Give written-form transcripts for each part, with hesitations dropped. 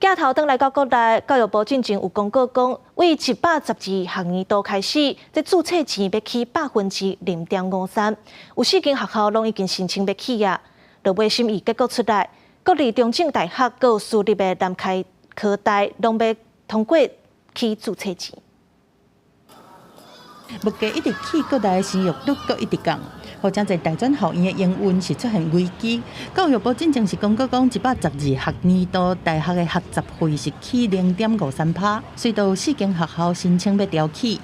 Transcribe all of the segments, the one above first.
镜头转来到国内，教育部进前有公告讲，为112学年度开始，这注册钱要起0.53%，有4间学校拢已经申请要起啊。落尾审议结果出来，各立中正大学、各有私立的南开科大，拢要通过起注册钱。物价一直起，各大的生育率阁一直降。或者在大专校院的营运是出现危机。教育部进前是公告讲，112学年度大学的学杂费是起0.53%，随到4间学校申请要调起。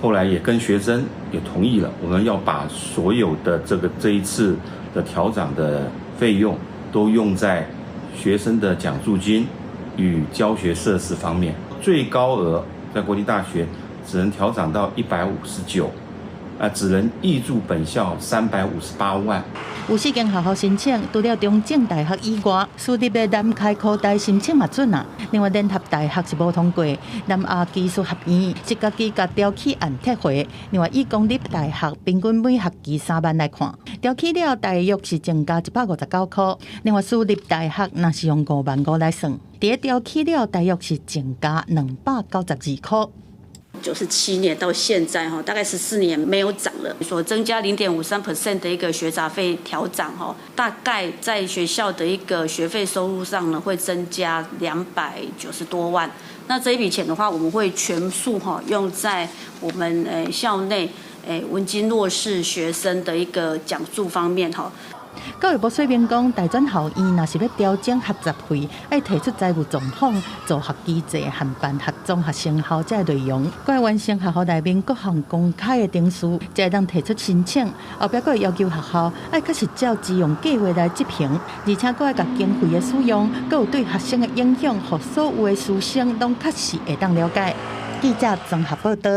后来也跟学生也同意了，我们要把所有的这一次的调涨的费用都用在学生的奖助金与教学设施方面。最高额在国立大学只能调涨到159。只能挹注本校358万。有4间学校申请，除了中正大学以外，私立的南开科大申请嘛准啊。另外联合大学是无通过，南亚技术学院是家己甲调起案撤回。另外以公立大学平均每学期3万来看，调起了大约是增加159块。另外私立大学若是用5.5万来算，伫调起了大约是增加292块。97年到现在大概14年没有涨了，所增加0.53% 的一个学杂费调涨大概在学校的一个学费收入上呢会增加290多万。那这一笔钱的话，我们会全数用在我们校内文经弱势学生的一个奖助方面教育部说明讲，大专校院若是要调整学杂费，要提出财务状况、助学机制和办学综合成效这内容，该完成学校内面各项公开的程序，才会当提出申请。后壁还要求学校要确实照自用计划来执行，而且还要甲经费的使用，还有对学生的影响，和所有的师生拢确实会当了解。记者综合报道。